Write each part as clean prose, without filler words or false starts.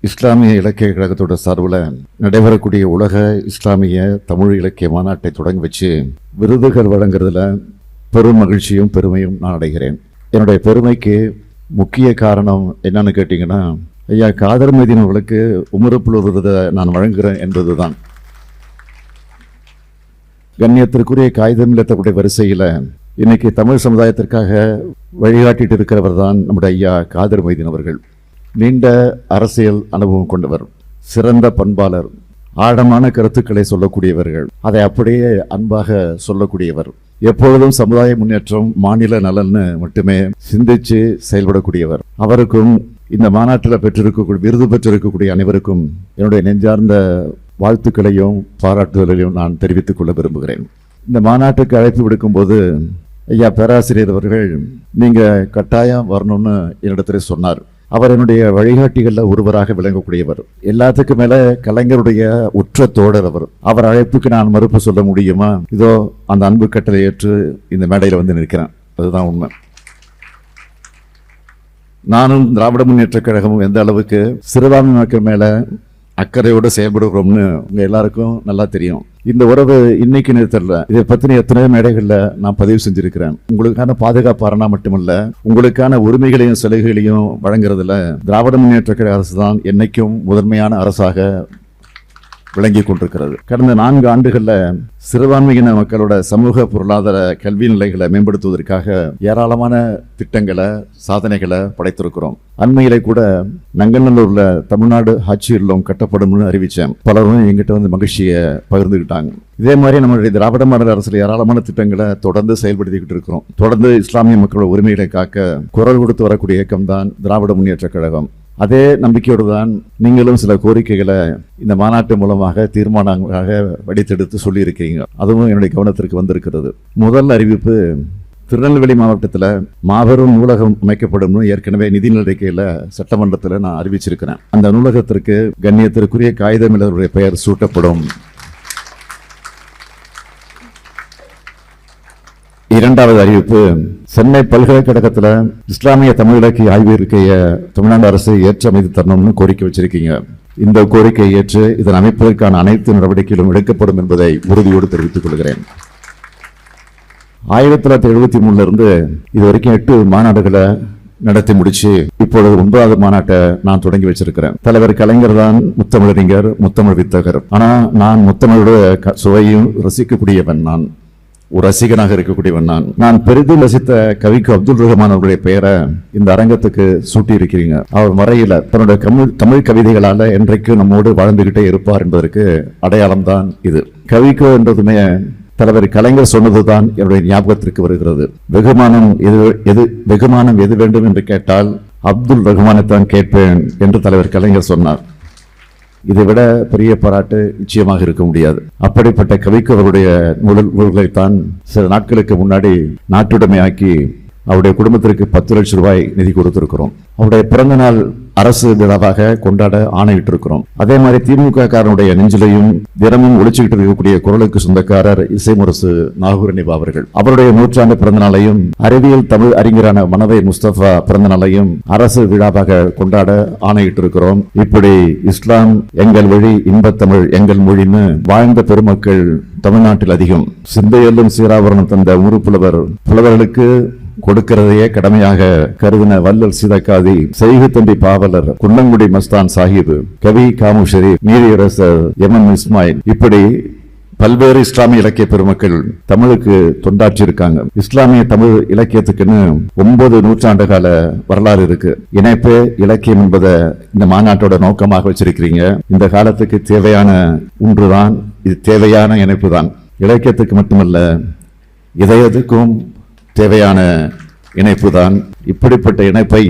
இஸ்லாமிய இலக்கிய கழகத்தோட சார்பில் நடைபெறக்கூடிய உலக இஸ்லாமிய தமிழ் இலக்கிய மாநாட்டை தொடங்கி வச்சு விருதுகள் வழங்குறதுல பெரும் மகிழ்ச்சியும் பெருமையும் நான் அடைகிறேன். என்னுடைய பெருமைக்கு முக்கிய காரணம் என்னன்னு கேட்டிங்கன்னா, ஐயா காதர் மொய்தீன் அவர்களுக்கு உமறுப்புழு விருதை நான் வழங்குகிறேன் என்பதுதான். கண்ணியத்திற்குரிய காகிதமில்லத்தக்கூடிய வரிசையில் இன்னைக்கு தமிழ் சமுதாயத்திற்காக வழிகாட்டிட்டு இருக்கிறவர் தான் நம்முடைய ஐயா காதர் மொய்தீன் அவர்கள். நீண்ட அரசியல் அனுபவம் கொண்டவர், சிறந்த பண்பாளர், ஆழமான கருத்துக்களை சொல்லக்கூடியவர்கள், அதை அப்படியே அன்பாக சொல்லக்கூடியவர், எப்பொழுதும் சமுதாய முன்னேற்றம் மாநில நலன்னு மட்டுமே சிந்திச்சு செயல்படக்கூடியவர். அவருக்கும் இந்த மாநாட்டில் விருது பெற்றிருக்கக்கூடிய அனைவருக்கும் என்னுடைய நெஞ்சார்ந்த வாழ்த்துக்களையும் பாராட்டுதலையும் நான் தெரிவித்துக் கொள்ள விரும்புகிறேன். இந்த மாநாட்டுக்கு அழைப்பு விடுக்கும் போது ஐயா பேராசிரியர் அவர்கள் நீங்க கட்டாயம் வரணும்னு என்னிடத்துல சொன்னார். அவர் என்னுடைய வழிகாட்டிகளில் ஒருவராக விளங்கக்கூடியவர். எல்லாத்துக்கும் மேல கலைஞருடைய உற்ற தோழர் அவர். அவர் அழைப்புக்கு நான் மறுப்பு சொல்ல முடியுமா? இதோ அந்த அன்பு கட்டளை ஏற்று இந்த மேடையில் வந்து நிற்கிறேன். அதுதான் உண்மை. நானும் திராவிட முன்னேற்ற கழகமும் எந்த அளவுக்கு சிறுபான்மை மக்கள் மேல அக்கறையோடு செயல்படுகிறோம்னு உங்க எல்லாருக்கும் நல்லா தெரியும். இந்த உறவு இன்னைக்கு நிறுத்தல, இதை பத்தின எத்தனையோ மேடைகள்ல நான் பதிவு செஞ்சிருக்கிறேன். உங்களுக்கான பாதுகாப்பு அரணா மட்டுமல்ல, உங்களுக்கான உரிமைகளையும் சலுகைகளையும் வழங்குறதுல திராவிட முன்னேற்ற கழக அரசு தான் என்னைக்கும் முதன்மையான அரசாக விளங்கி கொண்டிருக்கிறது. கடந்த 4 ஆண்டுகளில் சிறுபான்மையின மக்களோட சமூக பொருளாதார கல்வி நிலைகளை மேம்படுத்துவதற்காக ஏராளமான திட்டங்களை சாதனைகளை படைத்திருக்கிறோம். அண்மையிலே கூட நங்கநல்லூர்ல தமிழ்நாடு ஆட்சி இல்லம் கட்டப்படும்னு அறிவிச்சேன். பலரும் எங்கிட்ட வந்து மகிழ்ச்சியை பகிர்ந்துக்கிட்டாங்க. இதே மாதிரி நம்மளுடைய திராவிட மாடல் அரசுல ஏராளமான திட்டங்களை தொடர்ந்து செயல்படுத்திக்கிட்டு இருக்கிறோம். தொடர்ந்து இஸ்லாமிய மக்களோட உரிமைகளை காக்க குரல் கொடுத்து வரக்கூடிய இயக்கம் தான் திராவிட முன்னேற்ற கழகம். அதே நம்பிக்கையோடு தான் நீங்களும் சில கோரிக்கைகளை இந்த மாநாட்டு மூலமாக தீர்மானங்களாக வடித்தெடுத்து சொல்லியிருக்கீங்க. அதுவும் என்னுடைய கவனத்திற்கு வந்திருக்கிறது. முதல் அறிவிப்பு, திருநெல்வேலி மாவட்டத்தில் மாபெரும் நூலகம் அமைக்கப்படும் ஏற்கனவே நிதிநிலைக்கையில் சட்டமன்றத்தில் நான் அறிவிச்சிருக்கிறேன். அந்த நூலகத்திற்கு கண்ணியத்திற்குரிய காகிதமில்லருடைய பெயர் சூட்டப்படும். இரண்டாவது அறிவிப்பு, சென்னை பல்கலைக்கழகத்தில் இஸ்லாமிய தமிழ் இலக்கிய ஆய்வு இருக்கைய தமிழ்நாடு அரசு ஏற்று அமைத்து தரணும்னு கோரிக்கை வச்சிருக்கீங்க. இந்த கோரிக்கையை ஏற்று இதன் அமைப்பதற்கான அனைத்து நடவடிக்கைகளும் எடுக்கப்படும் என்பதை உறுதியோடு தெரிவித்துக் கொள்கிறேன். 1973 இருந்து இது வரைக்கும் 8 மாநாடுகளை நடத்தி முடிச்சு இப்பொழுது 9வது மாநாட்டை நான் தொடங்கி வச்சிருக்கிறேன். தலைவர் கலைஞர் தான் முத்தமிழறிஞர், முத்தமிழ் வித்தகர். ஆனா நான் முத்தமிழோட சுவையும் ரசிக்கக்கூடியவன், நான் ஒரு ரசிகனாக இருக்கக்கூடியவன். நான் பெரிதும் ரசித்த கவிக்கு அப்துல் ரஹ்மான் அவருடைய பெயரை இந்த அரங்கத்துக்கு சூட்டி இருக்கிறீங்க. அவர் மறையில தன்னுடைய தமிழ் கவிதைகளால என்றைக்கும் நம்மோடு வாழ்ந்துகிட்டே இருப்பார் என்பதற்கு அடையாளம் தான் இது. கவிக்கோ என்றதுமே தலைவர் கலைஞர் சொன்னதுதான் என்னுடைய ஞாபகத்திற்கு வருகிறது. வெகுமானம் எது வேண்டும் என்று கேட்டால் அப்துல் ரஹ்மானைத்தான் கேட்பேன் என்று தலைவர் கலைஞர் சொன்னார். இதை விட பெரிய பாராட்டு நிச்சயமாக இருக்க முடியாது. அப்படிப்பட்ட கவிக்கு அவருடைய நூல்களைத்தான் சில நாட்களுக்கு முன்னாடி நாட்டுடைமையாக்கி அவருடைய குடும்பத்திற்கு 10 லட்சம் ரூபாய் நிதி கொடுத்திருக்கிறோம். அவருடைய பிறந்த நாள் அரசு விழாவாக கொண்டாட ஆணையிட்டிருக்கிறோம். அதே மாதிரி திமுக காரனுடைய நெஞ்சிலையும் தினமும் ஒழிச்சுக்கிட்டு இருக்கக்கூடிய குரலுக்கு சொந்தக்காரர் இசைமுரசு நாகூர் நிபா அவர்கள், அவருடைய 100ஆண்டு பிறந்த நாளையும் அறிவியல் தமிழ் அறிஞரான மனவை முஸ்தபா பிறந்த நாளையும் அரசு விழாவாக கொண்டாட ஆணையிட்டிருக்கிறோம். இப்படி இஸ்லாம் எங்கள் வழி, இன்பத்தமிழ் எங்கள் மொழின்னு வாழ்ந்த பெருமக்கள் தமிழ்நாட்டில் அதிகம். சிந்தையெல்லும் சீராவரணம் தந்த புலவர்களுக்கு கொடுக்கிறதையே கடமையாக கருதின வல்லல் சீதக்காதி, செய்கு தம்பி பாவலர், குன்னங்குடி மஸ்தான் சாஹிப், கவி காமு ஷரீப், நீதியரசர் எம் இஸ்மாயில், இப்படி பல்வேறு இஸ்லாமிய இலக்கிய பெருமக்கள் தமிழுக்கு தொண்டாற்றியிருக்காங்க. இஸ்லாமிய தமிழ் இலக்கியத்துக்குன்னு 9 நூற்றாண்டு கால வரலாறு இருக்கு. இணைப்பே இலக்கியம் என்பதை இந்த மாநாட்டோட நோக்கமாக வச்சிருக்கிறீங்க. இந்த காலத்துக்கு தேவையான ஒன்றுதான் இது, தேவையான இணைப்பு தான். இலக்கியத்துக்கு மட்டுமல்ல, இதயத்துக்கும் தேவையான இணைப்பு தான். இப்படிப்பட்ட இணைப்பை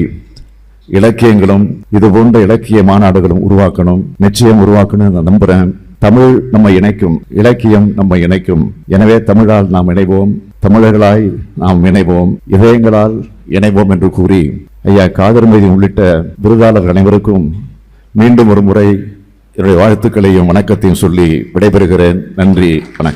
இலக்கியங்களும் இது போன்ற இலக்கிய மாநாடுகளும் உருவாக்கணும், நிச்சயம் உருவாக்கணும் நான் நம்புறேன். தமிழ் நம்ம இணைக்கும், இலக்கியம் நம்ம இணைக்கும். எனவே தமிழால் நாம் இணைவோம், தமிழர்களாய் நாம் இணைவோம், இதயங்களால் இணைவோம் என்று கூறி ஐயா காதர் மொய்தீன் உள்ளிட்ட விருதாளர் அனைவருக்கும் மீண்டும் ஒரு முறை என்னுடைய வாழ்த்துக்களையும் வணக்கத்தையும் சொல்லி விடைபெறுகிறேன். நன்றி, வணக்கம்.